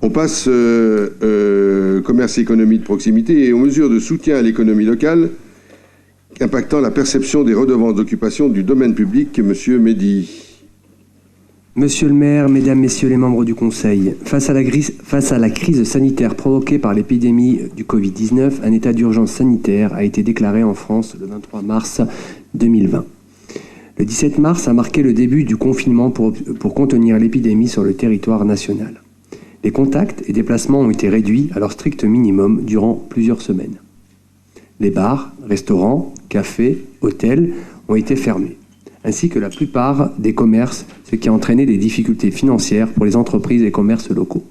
On passe commerce et économie de proximité et aux mesures de soutien à l'économie locale impactant la perception des redevances d'occupation du domaine public. Monsieur Mehdi. Monsieur le maire, mesdames, messieurs les membres du Conseil, face à la crise sanitaire provoquée par l'épidémie du Covid-19, un état d'urgence sanitaire a été déclaré en France le 23 mars 2020. Le 17 mars a marqué le début du confinement pour contenir l'épidémie sur le territoire national. Les contacts et déplacements ont été réduits à leur strict minimum durant plusieurs semaines. Les bars, restaurants, cafés, hôtels ont été fermés, ainsi que la plupart des commerces, ce qui a entraîné des difficultés financières pour les entreprises et commerces locaux.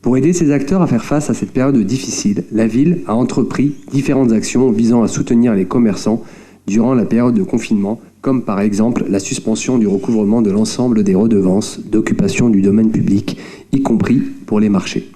Pour aider ces acteurs à faire face à cette période difficile, la ville a entrepris différentes actions visant à soutenir les commerçants durant la période de confinement, comme par exemple la suspension du recouvrement de l'ensemble des redevances d'occupation du domaine public, y compris pour les marchés.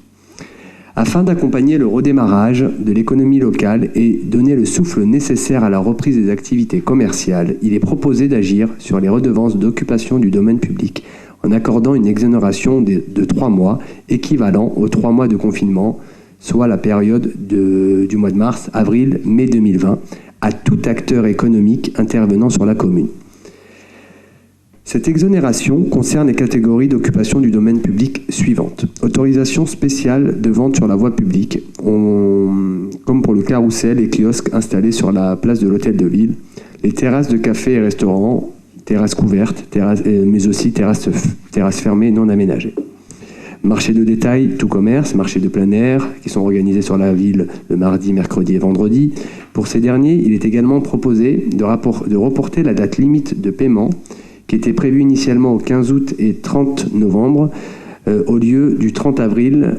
Afin d'accompagner le redémarrage de l'économie locale et donner le souffle nécessaire à la reprise des activités commerciales, il est proposé d'agir sur les redevances d'occupation du domaine public en accordant une exonération de 3 mois équivalent aux 3 mois de confinement, soit la période du mois de mars, avril, mai 2020, à tout acteur économique intervenant sur la commune. Cette exonération concerne les catégories d'occupation du domaine public suivantes. Autorisation spéciale de vente sur la voie publique, comme pour le carrousel et kiosques installés sur la place de l'Hôtel de Ville, les terrasses de café et restaurants, terrasses couvertes, mais aussi terrasses fermées non aménagées. Marché de détail, tout commerce, marché de plein air, qui sont organisés sur la ville le mardi, mercredi et vendredi. Pour ces derniers, il est également proposé de reporter la date limite de paiement qui était prévue initialement au 15 août et 30 novembre, au lieu du 30 avril,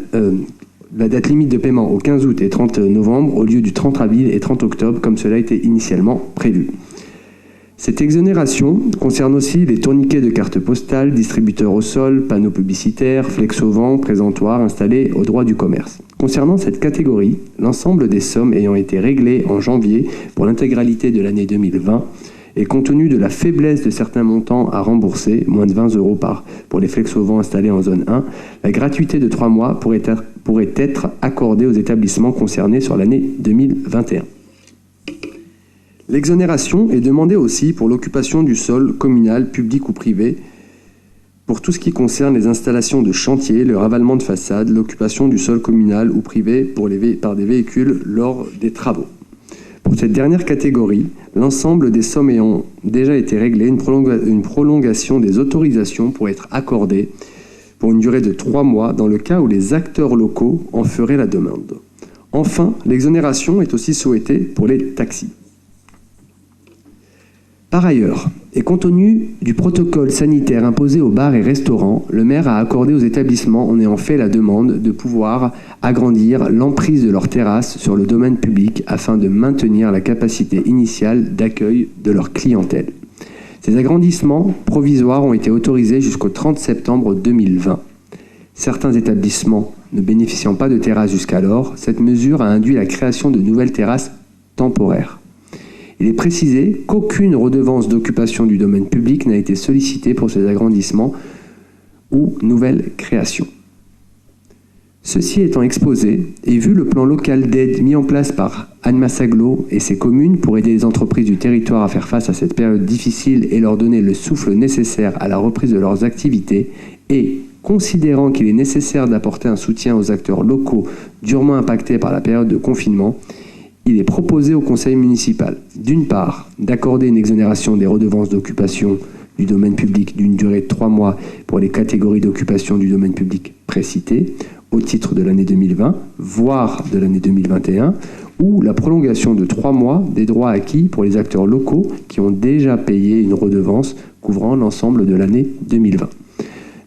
la date limite de paiement au 15 août et 30 novembre, au lieu du 30 avril et 30 octobre, comme cela était initialement prévu. Cette exonération concerne aussi les tourniquets de cartes postales, distributeurs au sol, panneaux publicitaires, flex-au-vent, présentoirs installés au droit du commerce. Concernant cette catégorie, l'ensemble des sommes ayant été réglées en janvier pour l'intégralité de l'année 2020, et compte tenu de la faiblesse de certains montants à rembourser, moins de 20 € pour les flex-au-vent installés en zone 1, la gratuité de 3 mois pourrait être accordée aux établissements concernés sur l'année 2021. L'exonération est demandée aussi pour l'occupation du sol communal, public ou privé, pour tout ce qui concerne les installations de chantier, le ravalement de façade, l'occupation du sol communal ou privé par des véhicules lors des travaux. Pour cette dernière catégorie, l'ensemble des sommes ayant déjà été réglées, une prolongation des autorisations pourrait être accordée pour une durée de 3 mois dans le cas où les acteurs locaux en feraient la demande. Enfin, l'exonération est aussi souhaitée pour les taxis. Par ailleurs, et compte tenu du protocole sanitaire imposé aux bars et restaurants, le maire a accordé aux établissements en ayant fait la demande de pouvoir agrandir l'emprise de leurs terrasses sur le domaine public afin de maintenir la capacité initiale d'accueil de leur clientèle. Ces agrandissements provisoires ont été autorisés jusqu'au 30 septembre 2020. Certains établissements ne bénéficiant pas de terrasses jusqu'alors, cette mesure a induit la création de nouvelles terrasses temporaires. Il est précisé qu'aucune redevance d'occupation du domaine public n'a été sollicitée pour ces agrandissements ou nouvelles créations. Ceci étant exposé, et vu le plan local d'aide mis en place par Annemasse Agglo et ses communes pour aider les entreprises du territoire à faire face à cette période difficile et leur donner le souffle nécessaire à la reprise de leurs activités, et considérant qu'il est nécessaire d'apporter un soutien aux acteurs locaux durement impactés par la période de confinement, il est proposé au conseil municipal, d'une part, d'accorder une exonération des redevances d'occupation du domaine public d'une durée de 3 mois pour les catégories d'occupation du domaine public précitées, au titre de l'année 2020, voire de l'année 2021, ou la prolongation de 3 mois des droits acquis pour les acteurs locaux qui ont déjà payé une redevance couvrant l'ensemble de l'année 2020.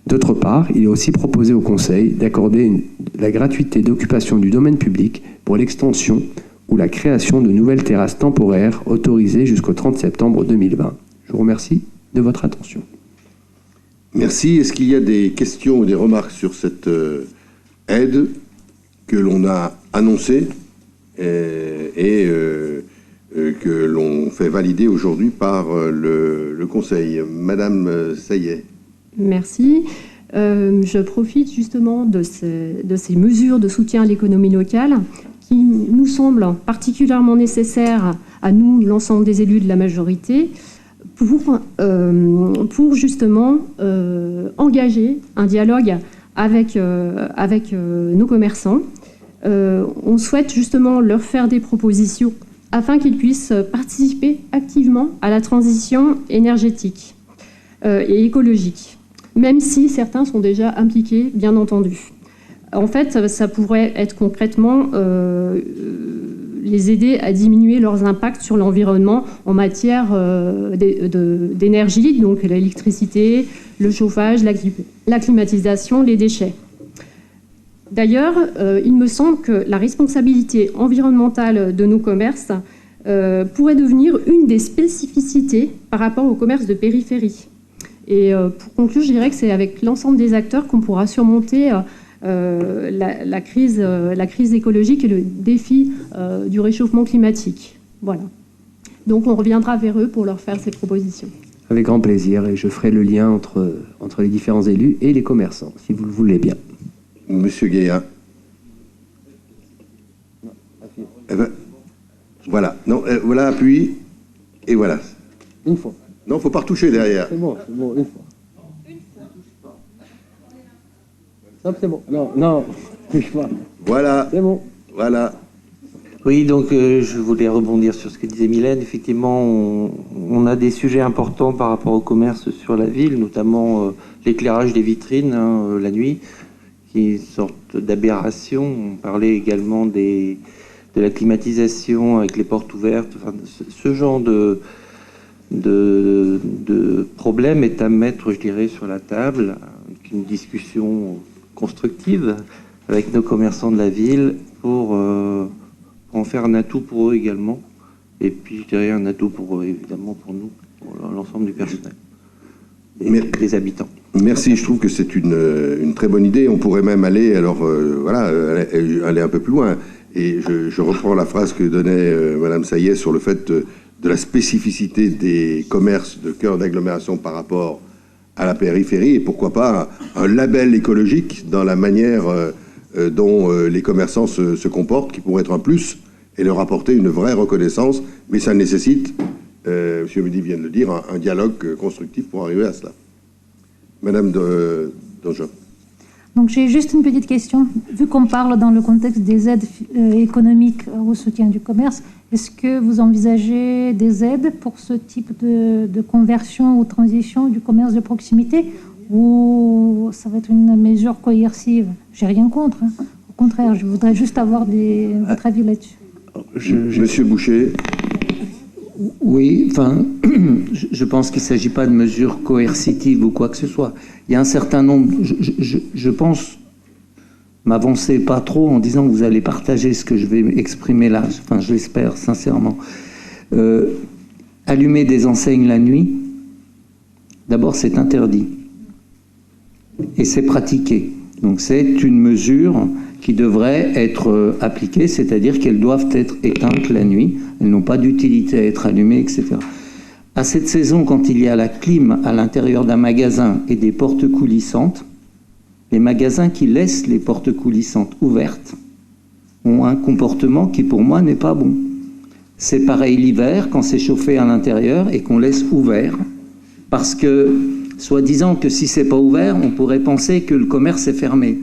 D'autre part, il est aussi proposé au Conseil d'accorder la gratuité d'occupation du domaine public pour l'extension ou la création de nouvelles terrasses temporaires autorisées jusqu'au 30 septembre 2020. Je vous remercie de votre attention. Merci. Est-ce qu'il y a des questions ou des remarques sur cette aide que l'on a annoncée et que l'on fait valider aujourd'hui par le Conseil? Madame Saillet. Merci. Je profite justement de ces mesures de soutien à l'économie locale qui nous semblent particulièrement nécessaires à nous, l'ensemble des élus de la majorité, pour justement engager un dialogue avec nos commerçants. On souhaite justement leur faire des propositions afin qu'ils puissent participer activement à la transition énergétique et écologique, même si certains sont déjà impliqués, bien entendu. En fait, ça pourrait être concrètement les aider à diminuer leurs impacts sur l'environnement en matière d'énergie, donc l'électricité, le chauffage, la climatisation, les déchets. D'ailleurs, il me semble que la responsabilité environnementale de nos commerces pourrait devenir une des spécificités par rapport aux commerces de périphérie. Et pour conclure, je dirais que c'est avec l'ensemble des acteurs qu'on pourra surmonter la crise écologique et le défi du réchauffement climatique. Voilà. Donc on reviendra vers eux pour leur faire ces propositions. Avec grand plaisir, et je ferai le lien entre les différents élus et les commerçants, si vous le voulez bien. Monsieur Gaillard. Eh ben, voilà. Non, voilà, appuie. Et voilà. Une fois. Non, il ne faut pas retoucher derrière. C'est bon, une fois. C'est bon. Non, touche pas. Voilà. C'est bon. Voilà. Oui, donc je voulais rebondir sur ce que disait Mylène. Effectivement, on a des sujets importants par rapport au commerce sur la ville, notamment l'éclairage des vitrines la nuit, qui est une sorte d'aberration. On parlait également de la climatisation avec les portes ouvertes. Enfin, ce genre de problème est à mettre, je dirais, sur la table, avec une discussion constructive avec nos commerçants de la ville pour en faire un atout pour eux également, et puis je dirais un atout pour eux, évidemment pour nous, pour l'ensemble du personnel et des habitants. Merci, je trouve que c'est une très bonne idée. On pourrait même aller, aller un peu plus loin. Et je reprends la phrase que donnait Madame Saillet sur le fait de la spécificité des commerces de cœur d'agglomération par rapport à la périphérie, et pourquoi pas un label écologique dans la manière dont les commerçants se comportent, qui pourrait être un plus et leur apporter une vraie reconnaissance, mais ça nécessite, M. Mehdi vient de le dire, un dialogue constructif pour arriver à cela. Madame Donjon. Donc j'ai juste une petite question. Vu qu'on parle dans le contexte des aides économiques au soutien du commerce, est-ce que vous envisagez des aides pour ce type de conversion ou transition du commerce de proximité, ou ça va être une mesure coercive? J'ai rien contre, hein. Au contraire, je voudrais juste avoir votre avis là-dessus. Monsieur Boucher. Oui, enfin, je pense qu'il ne s'agit pas de mesures coercitives ou quoi que ce soit. Il y a un certain nombre, je pense m'avancer pas trop en disant que vous allez partager ce que je vais exprimer là, enfin je l'espère sincèrement. Allumer des enseignes la nuit, d'abord c'est interdit et c'est pratiqué. Donc c'est une mesure qui devrait être appliquées, c'est-à-dire qu'elles doivent être éteintes la nuit, elles n'ont pas d'utilité à être allumées, etc. À cette saison, quand il y a la clim à l'intérieur d'un magasin et des portes coulissantes, les magasins qui laissent les portes coulissantes ouvertes ont un comportement qui pour moi n'est pas bon. C'est pareil l'hiver, quand c'est chauffé à l'intérieur et qu'on laisse ouvert, parce que, soi-disant que si c'est pas ouvert, on pourrait penser que le commerce est fermé.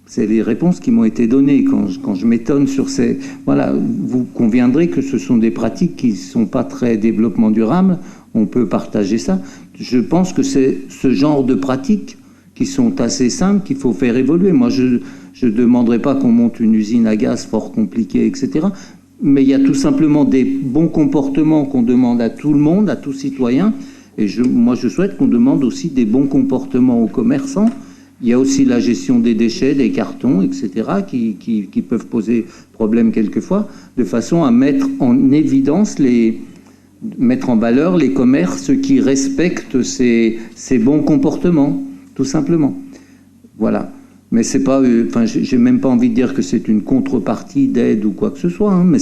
C'est les réponses qui m'ont été données quand je m'étonne sur ces... Voilà, vous conviendrez que ce sont des pratiques qui ne sont pas très développement durable. On peut partager ça. Je pense que c'est ce genre de pratiques qui sont assez simples qu'il faut faire évoluer. Moi, je ne demanderai pas qu'on monte une usine à gaz fort compliquée, etc. Mais il y a tout simplement des bons comportements qu'on demande à tout le monde, à tout citoyen. Et moi, je souhaite qu'on demande aussi des bons comportements aux commerçants. Il y a aussi la gestion des déchets, des cartons, etc., qui peuvent poser problème quelquefois, de façon à mettre en évidence, mettre en valeur les commerces qui respectent ces bons comportements, tout simplement. Voilà. Mais c'est pas, j'ai même pas envie de dire que c'est une contrepartie d'aide ou quoi que ce soit, hein, mais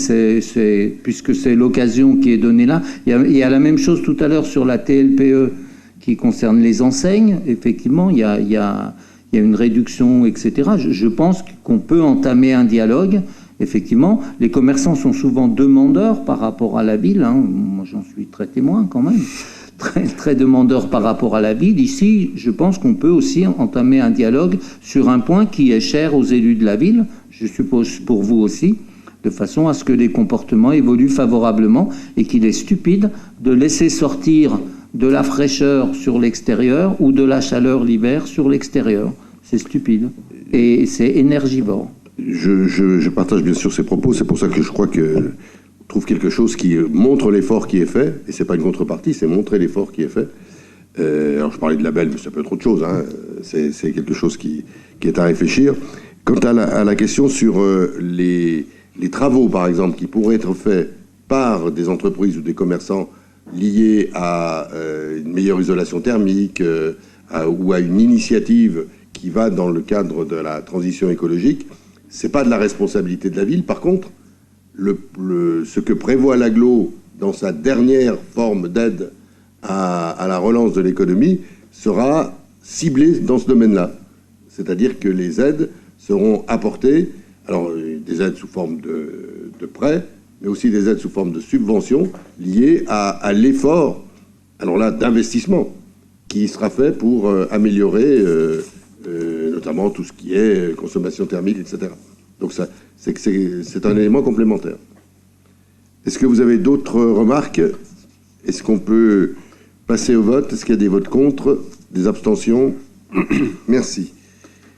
puisque c'est l'occasion qui est donnée là. Il y a la même chose tout à l'heure sur la TLPE, qui concerne les enseignes. Effectivement, il y a une réduction, etc. Je pense qu'on peut entamer un dialogue. Effectivement, les commerçants sont souvent demandeurs par rapport à la ville. Hein. Moi, j'en suis très témoin quand même. Très demandeurs par rapport à la ville. Ici, je pense qu'on peut aussi entamer un dialogue sur un point qui est cher aux élus de la ville, je suppose pour vous aussi, de façon à ce que les comportements évoluent favorablement et qu'il est stupide de laisser sortir de la fraîcheur sur l'extérieur ou de la chaleur l'hiver sur l'extérieur. C'est stupide et c'est énergivore. Je partage bien sûr ces propos, c'est pour ça que je crois que trouve quelque chose qui montre l'effort qui est fait, et c'est pas une contrepartie, c'est montrer l'effort qui est fait. Alors je parlais de label, mais ça peut être autre chose, hein. C'est quelque chose qui est à réfléchir. Quant à la question sur les travaux, par exemple, qui pourraient être faits par des entreprises ou des commerçants liés à une meilleure isolation thermique ou à une initiative qui va dans le cadre de la transition écologique, c'est pas de la responsabilité de la ville. Par contre, ce que prévoit l'agglo dans sa dernière forme d'aide à la relance de l'économie sera ciblé dans ce domaine-là. C'est-à-dire que les aides seront apportées, alors des aides sous forme de prêts, mais aussi des aides sous forme de subventions liées à l'effort, alors là, d'investissement qui sera fait pour améliorer notamment tout ce qui est consommation thermique, etc. Donc ça, c'est un élément complémentaire. Est-ce que vous avez d'autres remarques? Est-ce qu'on peut passer au vote? Est-ce qu'il y a des votes contre? Des abstentions? Merci.